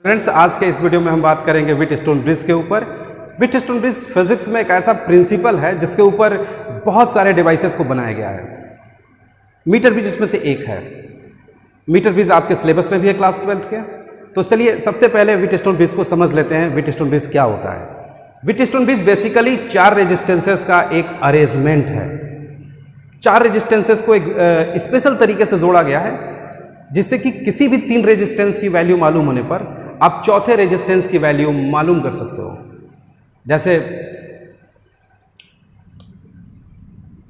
Friends, आज के इस वीडियो में हम बात करेंगे व्हीटस्टोन ब्रिज के ऊपर। व्हीटस्टोन ब्रिज फिजिक्स में एक ऐसा प्रिंसिपल है जिसके ऊपर बहुत सारे डिवाइसेस को बनाया गया है। मीटर ब्रिज इसमें से एक है। मीटर ब्रिज आपके सिलेबस में भी है क्लास 12 के। तो चलिए सबसे पहले व्हीटस्टोन ब्रिज को समझ लेते हैं। व्हीटस्टोन ब्रिज क्या होता है? व्हीटस्टोन ब्रिज बेसिकली 4 रेजिस्टेंसेस का एक अरेंजमेंट है। 4 रेजिस्टेंसेस को एक स्पेशल तरीके से जोड़ा गया है जिससे कि किसी भी 3 रेजिस्टेंस की वैल्यू मालूम होने पर आप चौथे रेजिस्टेंस की वैल्यू मालूम कर सकते हो। जैसे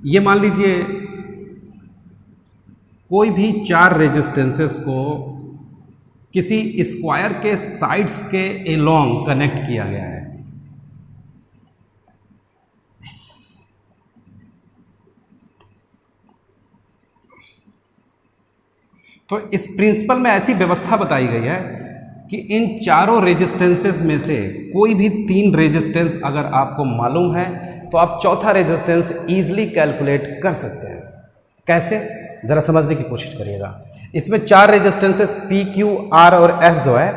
ये मान लीजिए कोई भी 4 रेजिस्टेंसेस को किसी स्क्वायर के साइड्स के एलोंग कनेक्ट किया गया है। तो इस प्रिंसिपल में ऐसी व्यवस्था बताई गई है कि इन चारों रेजिस्टेंसेस में से कोई भी 3 रेजिस्टेंस अगर आपको मालूम है तो आप चौथा रेजिस्टेंस इजीली कैलकुलेट कर सकते हैं। कैसे? ज़रा समझने की कोशिश करिएगा। इसमें 4 रेजिस्टेंसेस P, Q, R और S जो है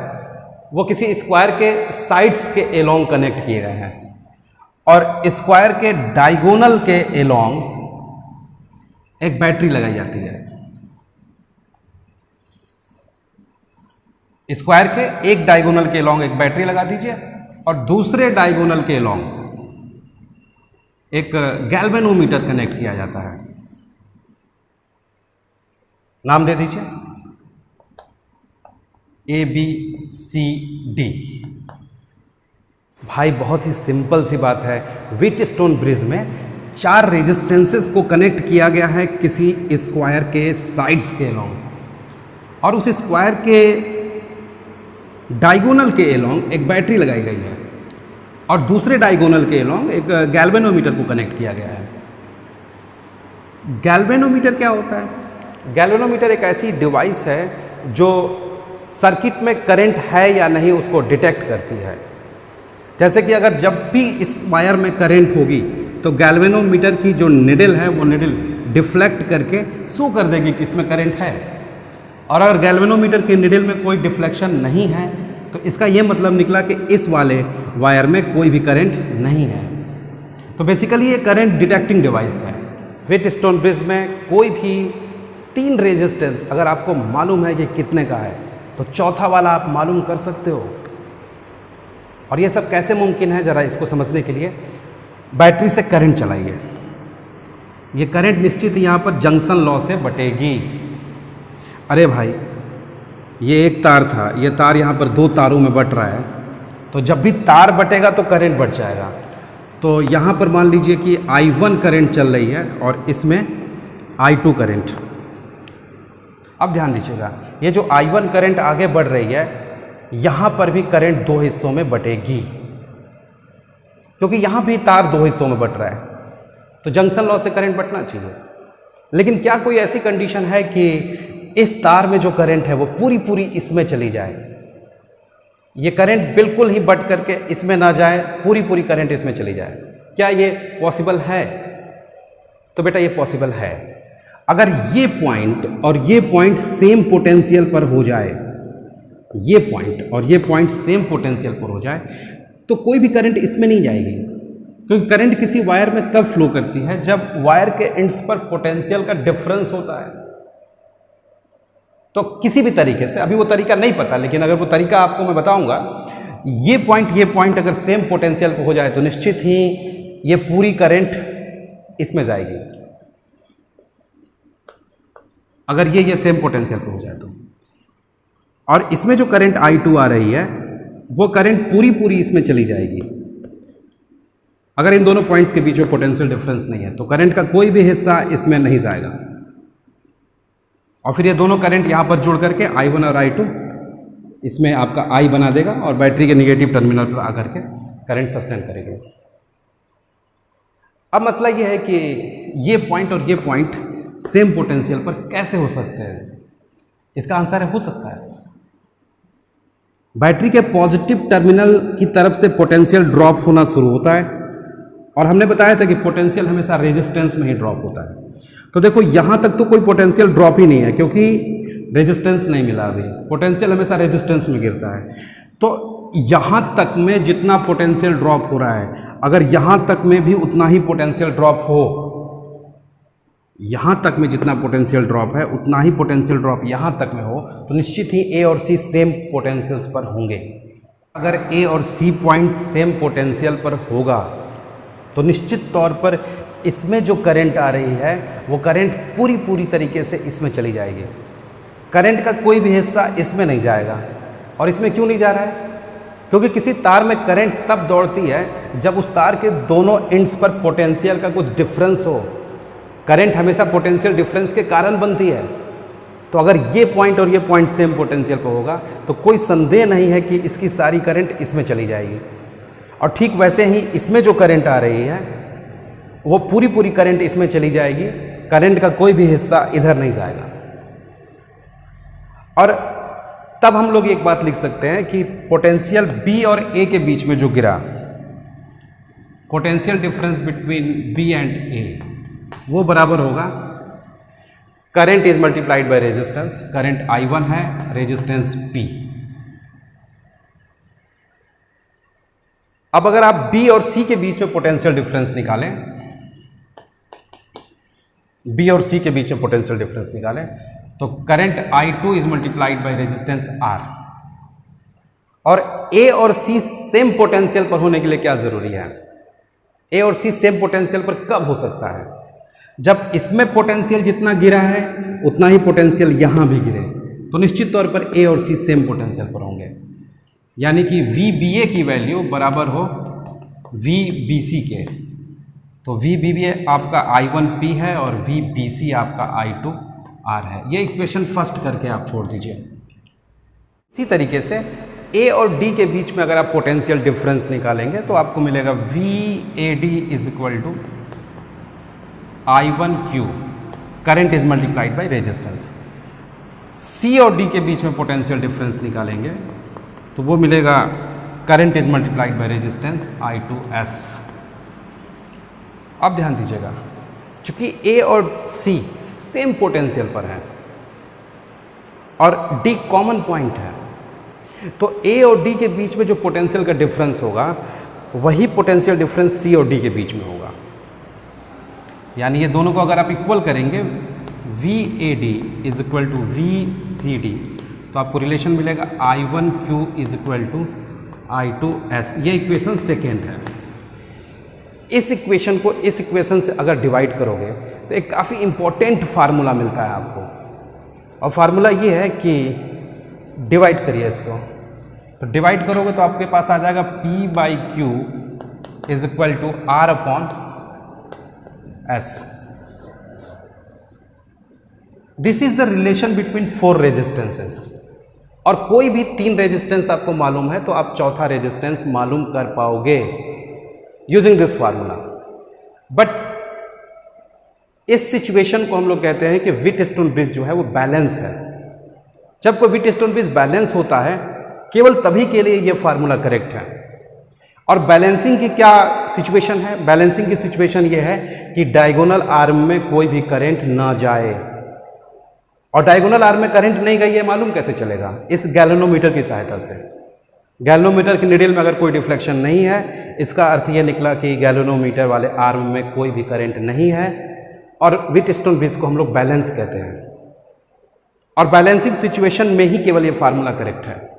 वो किसी स्क्वायर के साइड्स के एलोंग कनेक्ट किए गए हैं और स्क्वायर के डायगोनल के एलोंग एक बैटरी लगाई जाती है। स्क्वायर के एक डायगोनल के एलोंग एक बैटरी लगा दीजिए और दूसरे डायगोनल के एलोंग एक गैल्वेनोमीटर कनेक्ट किया जाता है। नाम दे दीजिए ABCD। भाई बहुत ही सिंपल सी बात है। व्हीटस्टोन ब्रिज में 4 रेजिस्टेंसेस को कनेक्ट किया गया है किसी स्क्वायर के साइड्स के एलोंग और उस स्क्वायर के डायगोनल के एलोंग एक बैटरी लगाई गई है और दूसरे डायगोनल के एलोंग एक गैल्वेनोमीटर को कनेक्ट किया गया है। गैल्वेनोमीटर क्या होता है? गैल्वेनोमीटर एक ऐसी डिवाइस है जो सर्किट में करंट है या नहीं उसको डिटेक्ट करती है। जैसे कि अगर जब भी इस वायर में करंट होगी तो गैल्वेनोमीटर की जो निडल है वो निडल डिफ्लेक्ट करके शो कर देगी कि इसमें करंट है। और अगर गैल्वेनोमीटर के निडल में कोई डिफ्लेक्शन नहीं है तो इसका यह मतलब निकला कि इस वाले वायर में कोई भी करंट नहीं है। तो बेसिकली ये करंट डिटेक्टिंग डिवाइस है। व्हीटस्टोन ब्रिज में कोई भी 3 रेजिस्टेंस अगर आपको मालूम है कि कितने का है तो चौथा वाला आप मालूम कर सकते हो। और ये सब कैसे मुमकिन है, ज़रा इसको समझने के लिए बैटरी से करंट चलाइए। ये करंट निश्चित यहाँ पर जंक्शन लॉ से बटेगी। अरे भाई ये एक तार था, ये तार यहाँ पर 2 तारों में बट रहा है तो जब भी तार बटेगा तो करंट बढ़ जाएगा। तो यहाँ पर मान लीजिए कि I1 करंट चल रही है और इसमें I2 करंट। अब ध्यान दीजिएगा, ये जो I1 करंट आगे बढ़ रही है यहाँ पर भी करंट 2 हिस्सों में बटेगी क्योंकि यहाँ भी तार 2 हिस्सों में बट रहा है तो जंक्शन लॉ से करंट बटना चाहिए। लेकिन क्या कोई ऐसी कंडीशन है कि इस तार में जो करंट है वो पूरी इसमें चली जाए? ये करंट बिल्कुल ही बट करके इसमें ना जाए, पूरी करंट इसमें चली जाए। क्या ये पॉसिबल है? तो बेटा ये पॉसिबल है। अगर ये पॉइंट और ये पॉइंट सेम पोटेंशियल पर हो जाए, ये पॉइंट और ये पॉइंट सेम पोटेंशियल पर हो जाए तो कोई भी करंट इसमें नहीं जाएगी क्योंकि करंट किसी वायर में तब फ्लो करती है जब वायर के एंड्स पर पोटेंशियल का डिफरेंस होता है। तो किसी भी तरीके से, अभी वो तरीका नहीं पता, लेकिन अगर वो तरीका आपको मैं बताऊंगा, ये पॉइंट अगर सेम पोटेंशियल पे हो जाए तो निश्चित ही ये पूरी करंट इसमें जाएगी। अगर ये सेम पोटेंशियल पे हो जाए तो, और इसमें जो करंट I2 आ रही है वो करंट पूरी इसमें चली जाएगी। अगर इन दोनों पॉइंट्स के बीच में पोटेंशियल डिफरेंस नहीं है तो करंट का कोई भी हिस्सा इसमें नहीं जाएगा और फिर ये दोनों करंट यहाँ पर जुड़ करके I1 और I2 इसमें आपका I बना देगा और बैटरी के निगेटिव टर्मिनल पर आकर के करंट सस्टेन करेगी। अब मसला ये है कि ये पॉइंट और ये पॉइंट सेम पोटेंशियल पर कैसे हो सकते हैं? इसका आंसर है हो सकता है। बैटरी के पॉजिटिव टर्मिनल की तरफ से पोटेंशियल ड्रॉप होना शुरू होता है और हमने बताया था कि पोटेंशियल हमेशा रेजिस्टेंस में ही ड्रॉप होता है। तो देखो यहाँ तक तो कोई पोटेंशियल ड्रॉप ही नहीं है क्योंकि रेजिस्टेंस नहीं मिला अभी, पोटेंशियल हमेशा रेजिस्टेंस में गिरता है। तो यहाँ तक में जितना पोटेंशियल ड्रॉप हो रहा है, अगर यहाँ तक में भी उतना ही पोटेंशियल ड्रॉप हो, यहाँ तक में जितना पोटेंशियल ड्रॉप है उतना ही पोटेंशियल ड्रॉप यहाँ तक में हो, तो निश्चित ही ए और सी सेम पोटेंशियल्स पर होंगे। अगर ए और सी पॉइंट सेम पोटेंशियल पर होगा तो निश्चित तौर पर इसमें जो करंट आ रही है वो करंट पूरी तरीके से इसमें चली जाएगी। करंट का कोई भी हिस्सा इसमें नहीं जाएगा। और इसमें क्यों नहीं जा रहा है? क्योंकि किसी तार में करंट तब दौड़ती है जब उस तार के दोनों एंड्स पर पोटेंशियल का कुछ डिफरेंस हो। करंट हमेशा पोटेंशियल डिफरेंस के कारण बनती है। तो अगर ये पॉइंट और ये पॉइंट सेम पोटेंशियल पर होगा तो कोई संदेह नहीं है कि इसकी सारी करंट इसमें चली जाएगी। और ठीक वैसे ही इसमें जो करंट आ रही है वो पूरी करंट इसमें चली जाएगी, करंट का कोई भी हिस्सा इधर नहीं जाएगा। और तब हम लोग एक बात लिख सकते हैं कि पोटेंशियल बी और ए के बीच में जो गिरा, potential difference between B and A, वो बराबर होगा current is multiplied by resistance. Current I1 है, रेजिस्टेंस P। अब अगर आप B और C के बीच में पोटेंशियल डिफरेंस निकालें, B और C के बीच में पोटेंशियल डिफरेंस निकालें तो current I2 is multiplied by resistance R। और A और C सेम पोटेंशियल पर होने के लिए क्या जरूरी है? A और C सेम पोटेंशियल पर कब हो सकता है? जब इसमें पोटेंशियल जितना गिरा है उतना ही पोटेंशियल यहां भी गिरे, तो निश्चित तौर पर A और C सेम पोटेंशियल पर होंगे। यानी कि VBA की वैल्यू बराबर हो VBC के। तो VBA आपका I1P है और VBC आपका I2R है। ये इक्वेशन फर्स्ट करके आप छोड़ दीजिए। इसी तरीके से A और D के बीच में अगर आप पोटेंशियल डिफरेंस निकालेंगे तो आपको मिलेगा VAD is equal to I1Q, current is multiplied by resistance. C और D के बीच में पोटेंशियल डिफरेंस निकालेंगे तो वो मिलेगा current is multiplied by resistance I2S। अब ध्यान दीजिएगा, चूंकि A और C सेम पोटेंशियल पर है और D कॉमन पॉइंट है, तो A और D के बीच में जो पोटेंशियल का डिफरेंस होगा वही पोटेंशियल डिफरेंस C और D के बीच में होगा। यानी ये दोनों को अगर आप इक्वल करेंगे VAD is equal to VCD तो आपको रिलेशन मिलेगा I1Q is equal to I2S। ये इक्वेशन सेकेंड है। इस इक्वेशन को इस इक्वेशन से अगर डिवाइड करोगे तो एक काफ़ी इंपॉर्टेंट फार्मूला मिलता है आपको, और फार्मूला ये है कि डिवाइड करिए इसको। तो डिवाइड करोगे तो आपके पास आ जाएगा P/Q is equal to R/S। This is the relation between 4 resistances. और कोई भी 3 रेजिस्टेंस आपको मालूम है तो आप चौथा रेजिस्टेंस मालूम कर पाओगे यूजिंग दिस फार्मूला। बट इस सिचुएशन को हम लोग कहते हैं कि व्हीटस्टोन ब्रिज जो है वो बैलेंस है। जब कोई व्हीटस्टोन ब्रिज बैलेंस होता है केवल तभी के लिए ये फार्मूला करेक्ट है। और बैलेंसिंग की क्या सिचुएशन है? बैलेंसिंग की सिचुएशन ये है कि डायगोनल आर्म में कोई भी करंट ना जाए। और डायगोनल आर्म में करंट नहीं गई है मालूम कैसे चलेगा? इस गैल्वेनोमीटर की सहायता से। गैल्वेनोमीटर की निडल में अगर कोई डिफ्लेक्शन नहीं है, इसका अर्थ यह निकला कि गैल्वेनोमीटर वाले आर्म में कोई भी करंट नहीं है, और व्हीटस्टोन ब्रिज को हम लोग बैलेंस कहते हैं। और बैलेंसिंग सिचुएशन में ही केवल ये फार्मूला करेक्ट है।